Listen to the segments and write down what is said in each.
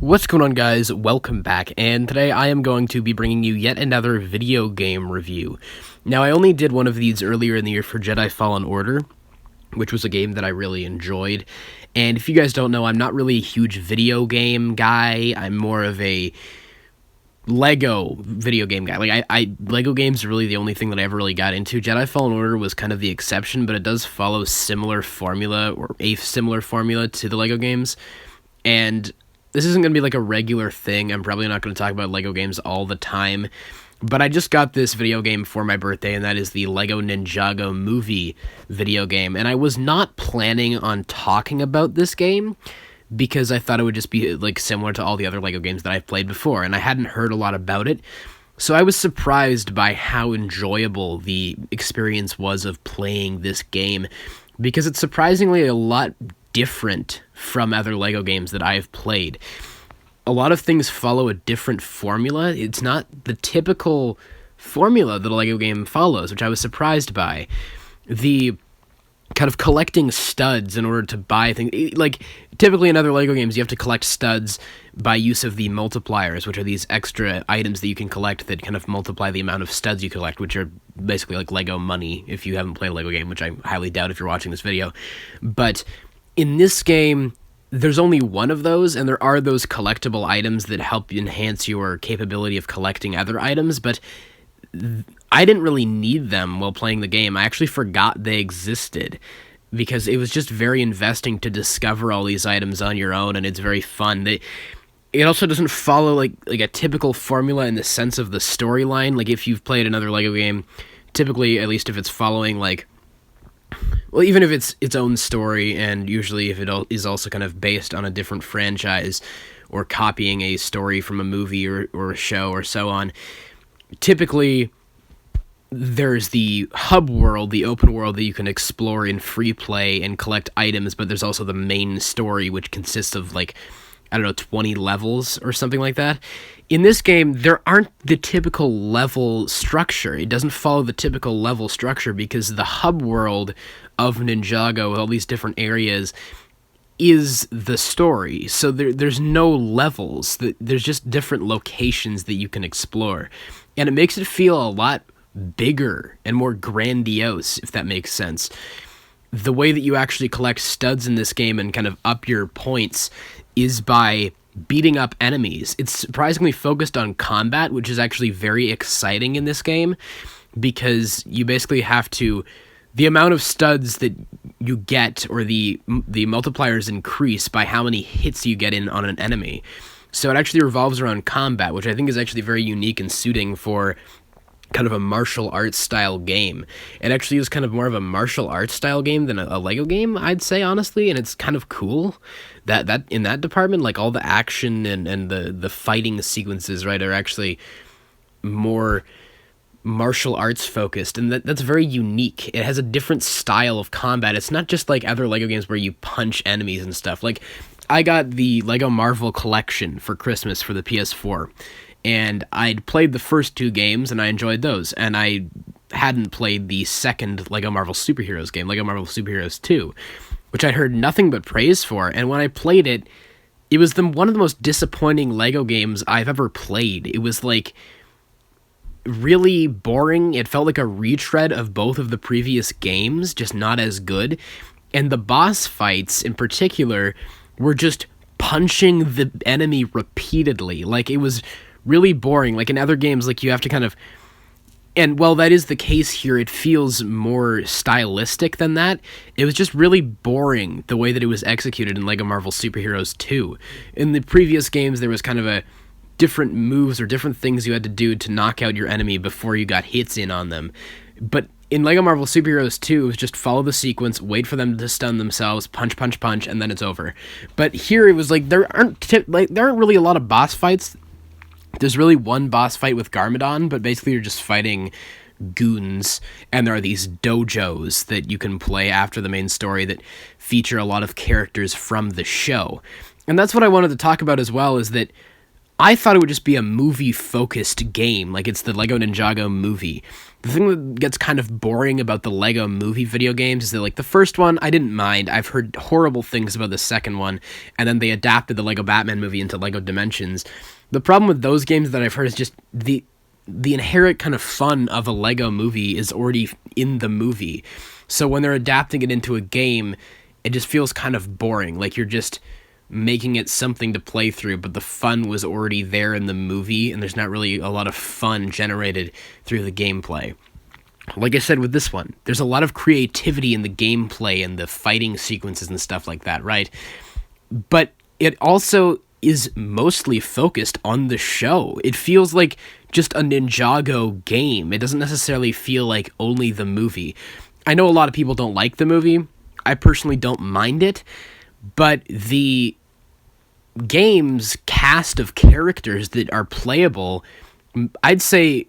What's going on, guys? Welcome back, and today I am going to be bringing you yet another video game review. Now, I only did one of these earlier in the year for Jedi Fallen Order, which was a game that I really enjoyed, and if you guys don't know, I'm not really a huge video game guy. I'm more of a LEGO video game guy. LEGO games are really the only thing that I ever really got into. Jedi Fallen Order was kind of the exception, but it does follow a similar formula to the LEGO games, and this isn't going to be like a regular thing. I'm probably not going to talk about LEGO games all the time, but I just got this video game for my birthday, and that is the LEGO Ninjago Movie video game, and I was not planning on talking about this game because I thought it would just be like similar to all the other LEGO games that I've played before, and I hadn't heard a lot about it, so I was surprised by how enjoyable the experience was of playing this game, because it's surprisingly a lot different from other LEGO games that I've played. A lot of things follow a different formula. It's not the typical formula that a LEGO game follows, which I was surprised by. The kind of collecting studs in order to buy things, like typically in other LEGO games, you have to collect studs by use of the multipliers, which are these extra items that you can collect that kind of multiply the amount of studs you collect, which are basically like LEGO money if you haven't played a LEGO game, which I highly doubt if you're watching this video. But in this game, there's only one of those, and there are those collectible items that help enhance your capability of collecting other items, but I didn't really need them while playing the game. I actually forgot they existed, because it was just very investing to discover all these items on your own, and it's very fun. It also doesn't follow like a typical formula in the sense of the storyline. Like if you've played another LEGO game, typically, at least if it's following even if it's its own story, and usually if it is also kind of based on a different franchise or copying a story from a movie or a show or so on, typically there's the hub world, the open world that you can explore in free play and collect items, but there's also the main story, which consists of 20 levels or something like that. In this game, there aren't the typical level structure. It doesn't follow the typical level structure because the hub world of Ninjago with all these different areas is the story. So there's no levels. There's just different locations that you can explore. And it makes it feel a lot bigger and more grandiose, if that makes sense. The way that you actually collect studs in this game and kind of up your points is by beating up enemies. It's surprisingly focused on combat, which is actually very exciting in this game, because you basically have to... The amount of studs that you get, or the multipliers increase by how many hits you get in on an enemy. So it actually revolves around combat, which I think is actually very unique and suiting for kind of a martial arts style game. It actually is kind of more of a martial arts style game than a LEGO game, I'd say, honestly, and it's kind of cool that in that department, like all the action and the fighting sequences, right, are actually more martial arts focused, and that's very unique. It has a different style of combat. It's not just like other LEGO games where you punch enemies and stuff. Like, I got the LEGO Marvel Collection for Christmas for the PS4, and I'd played the first two games, and I enjoyed those, and I hadn't played the second LEGO Marvel Superheroes game, LEGO Marvel Superheroes 2, which I'd heard nothing but praise for, and when I played it, it was one of the most disappointing LEGO games I've ever played. It was really boring. It felt like a retread of both of the previous games, just not as good, and the boss fights in particular were just punching the enemy repeatedly. It was really boring. In other games, you have to kind of... And while that is the case here, it feels more stylistic than that. It was just really boring the way that it was executed in LEGO Marvel Superheroes 2. In the previous games, there was kind of a different moves or different things you had to do to knock out your enemy before you got hits in on them. But in LEGO Marvel Superheroes 2, it was just follow the sequence, wait for them to stun themselves, punch, punch, punch, and then it's over. But here it was there aren't really a lot of boss fights. There's really one boss fight with Garmadon, but basically you're just fighting goons, and there are these dojos that you can play after the main story that feature a lot of characters from the show. And that's what I wanted to talk about as well, is that I thought it would just be a movie-focused game, like it's the LEGO Ninjago Movie. The thing that gets kind of boring about the LEGO Movie video games is that, like, the first one, I didn't mind. I've heard horrible things about the second one, and then they adapted the LEGO Batman movie into LEGO Dimensions. The problem with those games that I've heard is just the inherent kind of fun of a LEGO movie is already in the movie. So when they're adapting it into a game, it just feels kind of boring. Like you're just making it something to play through, but the fun was already there in the movie, and there's not really a lot of fun generated through the gameplay. Like I said with this one, there's a lot of creativity in the gameplay and the fighting sequences and stuff like that, right? But it also is mostly focused on the show. It feels like just a Ninjago game. It doesn't necessarily feel like only the movie. I know a lot of people don't like the movie. I personally don't mind it, but the game's cast of characters that are playable, I'd say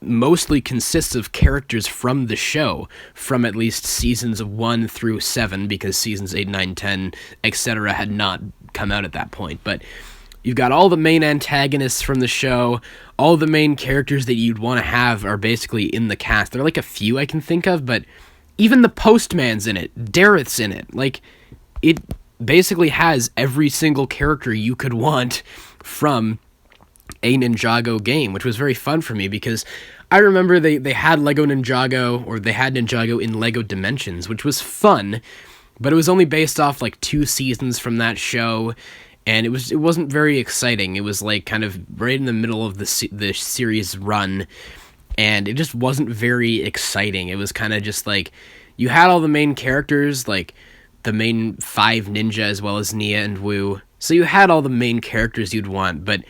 mostly consists of characters from the show, from at least seasons 1 through 7, because seasons 8, 9, 10, etc. had not come out at that point. But you've got all the main antagonists from the show, all the main characters that you'd want to have are basically in the cast. There are like a few I can think of, but even the Postman's in it, Dareth's in it. Like, it basically has every single character you could want from a Ninjago game, which was very fun for me because I remember they had LEGO Ninjago, or they had Ninjago in LEGO Dimensions, which was fun, but it was only based off like 2 seasons from that show, and it wasn't very exciting. It was like kind of right in the middle of the series run, and it just wasn't very exciting. It was kind of just like, you had all the main characters, like the main 5 ninja as well as Nia and Wu. So you had all the main characters you'd want, but,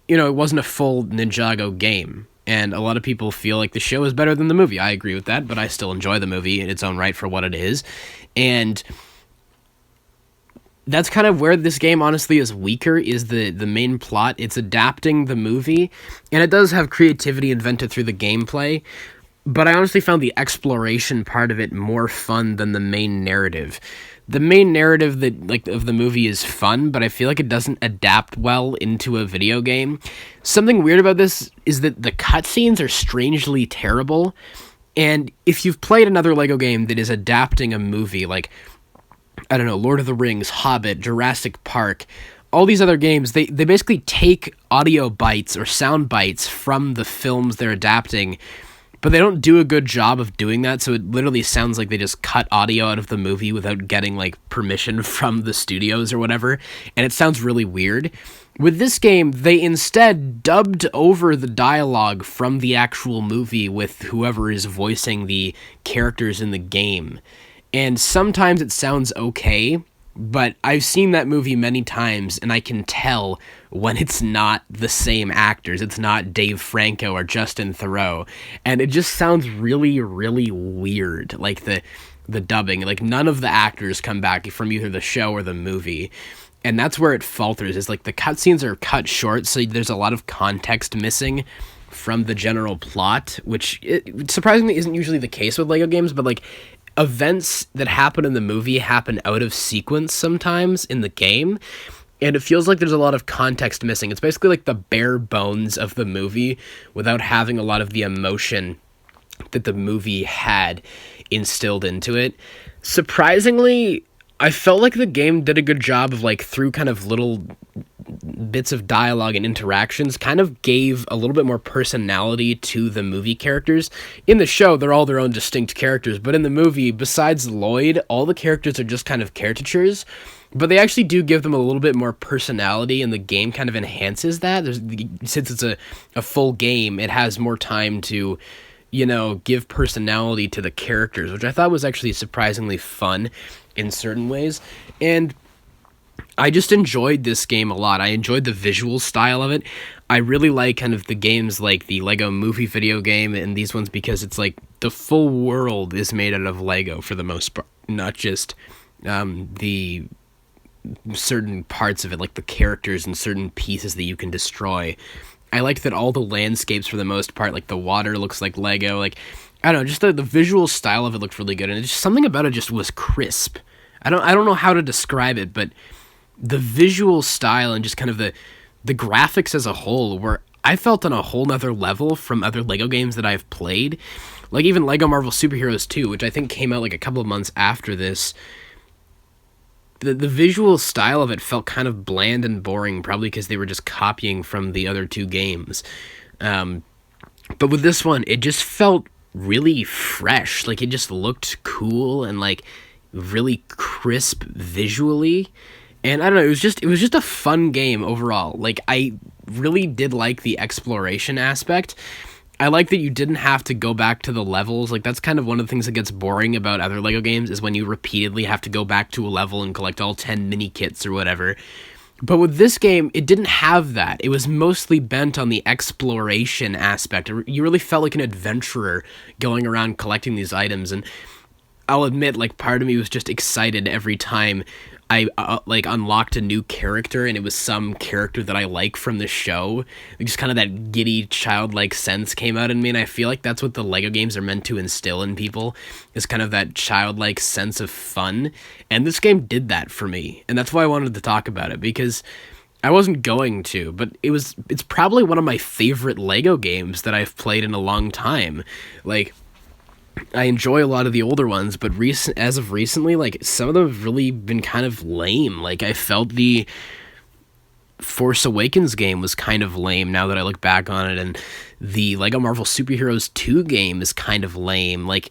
you know, it wasn't a full Ninjago game. And a lot of people feel like the show is better than the movie. I agree with that, but I still enjoy the movie in its own right for what it is. And that's kind of where this game honestly is weaker, is the main plot. It's adapting the movie, and it does have creativity invented through the gameplay, but I honestly found the exploration part of it more fun than the main narrative. The main narrative of the movie is fun, but I feel like it doesn't adapt well into a video game. Something weird about this is that the cutscenes are strangely terrible, and if you've played another LEGO game that is adapting a movie, like, I don't know, Lord of the Rings, Hobbit, Jurassic Park, all these other games, they basically take audio bites or sound bites from the films they're adapting, but they don't do a good job of doing that, so it literally sounds like they just cut audio out of the movie without getting, like, permission from the studios or whatever, and it sounds really weird. With this game, they instead dubbed over the dialogue from the actual movie with whoever is voicing the characters in the game. And sometimes it sounds okay, but I've seen that movie many times, and I can tell when it's not the same actors. It's not Dave Franco or Justin Theroux, and it just sounds really, really weird, like the dubbing. Like, none of the actors come back from either the show or the movie, and that's where it falters, is like the cutscenes are cut short, so there's a lot of context missing from the general plot, which surprisingly isn't usually the case with LEGO games, but like, events that happen in the movie happen out of sequence sometimes in the game, and it feels like there's a lot of context missing. It's basically like the bare bones of the movie without having a lot of the emotion that the movie had instilled into it. Surprisingly, I felt like the game did a good job of, like, through kind of little bits of dialogue and interactions, kind of gave a little bit more personality to the movie characters. In the show, they're all their own distinct characters, but in the movie, besides Lloyd, all the characters are just kind of caricatures, but they actually do give them a little bit more personality, and the game kind of enhances that. Since it's a full game, it has more time to, you know, give personality to the characters, which I thought was actually surprisingly fun in certain ways. And I just enjoyed this game a lot. I enjoyed the visual style of it. I really like kind of the games like the LEGO Movie video game and these ones, because it's like the full world is made out of LEGO for the most part, not just the certain parts of it, like the characters and certain pieces that you can destroy. I liked that all the landscapes, for the most part, like the water looks like Lego. Like, I don't know, just the visual style of it looked really good, and just something about it just was crisp. I don't know how to describe it, but the visual style and just kind of the graphics as a whole were, I felt, on a whole nother level from other LEGO games that I've played. Like even LEGO Marvel Superheroes 2, which I think came out like a couple of months after this. The visual style of it felt kind of bland and boring, probably because they were just copying from the other two games. But with this one, it just felt really fresh. Like, it just looked cool and, like, really crisp visually. And I don't know, it was just a fun game overall. Like, I really did like the exploration aspect. I like that you didn't have to go back to the levels. Like, that's kind of one of the things that gets boring about other LEGO games, is when you repeatedly have to go back to a level and collect all 10 mini kits or whatever. But with this game, it didn't have that. It was mostly bent on the exploration aspect. You really felt like an adventurer going around collecting these items. And I'll admit, like, part of me was just excited every time I unlocked a new character, and it was some character that I like from the show. Just kind of that giddy, childlike sense came out in me, and I feel like that's what the LEGO games are meant to instill in people, is kind of that childlike sense of fun. And this game did that for me, and that's why I wanted to talk about it, because I wasn't going to, but it's probably one of my favorite LEGO games that I've played in a long time. Like, I enjoy a lot of the older ones, but as of recently, like, some of them have really been kind of lame. Like, I felt the Force Awakens game was kind of lame now that I look back on it, and the LEGO Marvel Superheroes 2 game is kind of lame. Like,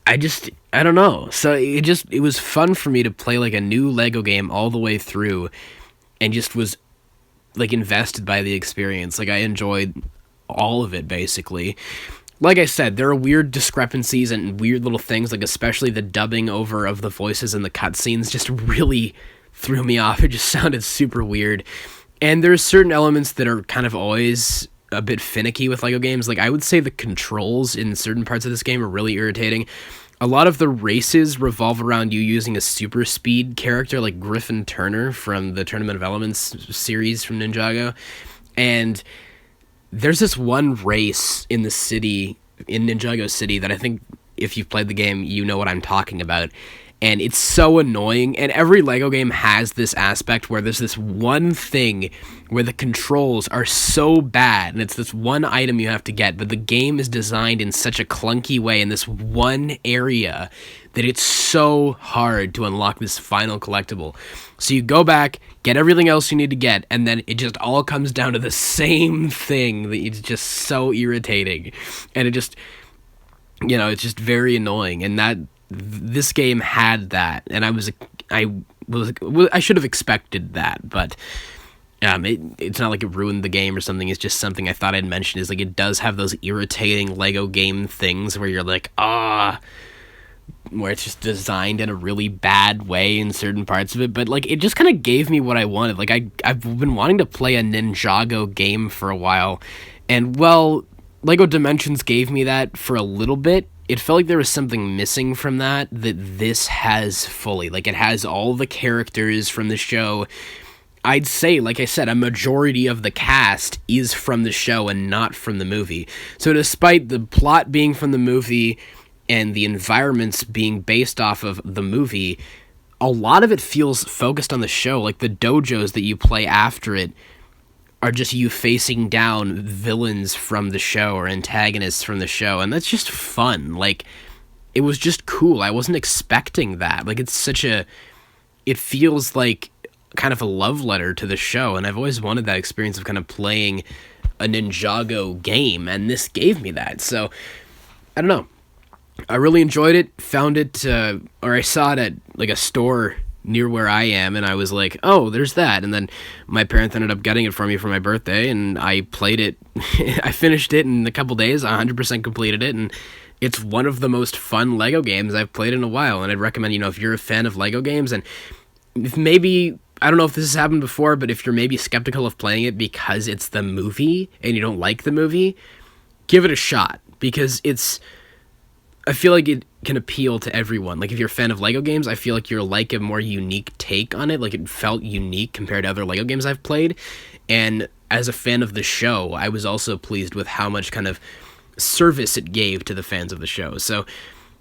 I don't know. So it was fun for me to play, like, a new LEGO game all the way through, and just was, like, invested by the experience. Like, I enjoyed all of it, basically. Like I said, there are weird discrepancies and weird little things, like especially the dubbing over of the voices in the cutscenes just really threw me off. It just sounded super weird. And there's certain elements that are kind of always a bit finicky with LEGO games. Like, I would say the controls in certain parts of this game are really irritating. A lot of the races revolve around you using a super speed character like Griffin Turner from the Tournament of Elements series from Ninjago. And there's this one race in the city, in Ninjago City, that I think if you've played the game, you know what I'm talking about. And it's so annoying. And every LEGO game has this aspect where there's this one thing where the controls are so bad, and it's this one item you have to get, but the game is designed in such a clunky way in this one area that it's so hard to unlock this final collectible. So you go back, get everything else you need to get, and then it just all comes down to the same thing that it's just so irritating. And it just, it's just very annoying. And this game had that, and I should have expected that, but it's not like it ruined the game or something. It's just something I thought I'd mention, is like, it does have those irritating LEGO game things where you're like, where it's just designed in a really bad way in certain parts of it, but like, it just kind of gave me what I wanted. Like, I've been wanting to play a Ninjago game for a while, and well, LEGO Dimensions gave me that for a little bit. It felt like there was something missing from that this has fully. Like, it has all the characters from the show. I'd say, like I said, a majority of the cast is from the show and not from the movie. So despite the plot being from the movie and the environments being based off of the movie, a lot of it feels focused on the show. Like, the dojos that you play after it are just you facing down villains from the show or antagonists from the show, and that's just fun. Like, it was just cool. I wasn't expecting that. Like, it feels like kind of a love letter to the show, and I've always wanted that experience of kind of playing a Ninjago game, and this gave me that. So, I don't know. I really enjoyed it, found it, or I saw it at, like, a store near where I am, and I was like, oh, there's that. And then my parents ended up getting it for me for my birthday, and I played it. I finished it in a couple days. I 100% completed it, and it's one of the most fun LEGO games I've played in a while. And I'd recommend, if you're a fan of LEGO games, and if maybe, I don't know if this has happened before, but if you're maybe skeptical of playing it because it's the movie and you don't like the movie, give it a shot, because I feel like it can appeal to everyone. Like, if you're a fan of LEGO games, I feel like you're like a more unique take on it. Like, it felt unique compared to other LEGO games I've played. And as a fan of the show, I was also pleased with how much kind of service it gave to the fans of the show. So,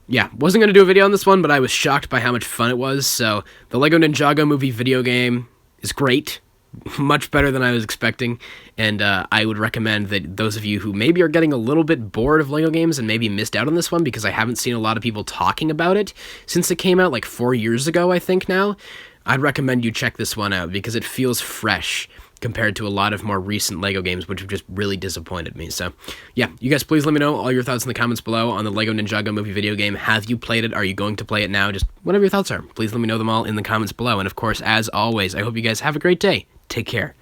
yeah, wasn't going to do a video on this one, but I was shocked by how much fun it was. So, the LEGO Ninjago Movie video game is great. much better than I was expecting, and I would recommend that those of you who maybe are getting a little bit bored of LEGO games and maybe missed out on this one because I haven't seen a lot of people talking about it since it came out like 4 years ago, I think now, I'd recommend you check this one out because it feels fresh compared to a lot of more recent LEGO games, which have just really disappointed me. So, yeah, you guys please let me know all your thoughts in the comments below on the LEGO Ninjago Movie video game. Have you played it? Are you going to play it now? Just whatever your thoughts are. Please let me know them all in the comments below. And of course, as always, I hope you guys have a great day. Take care.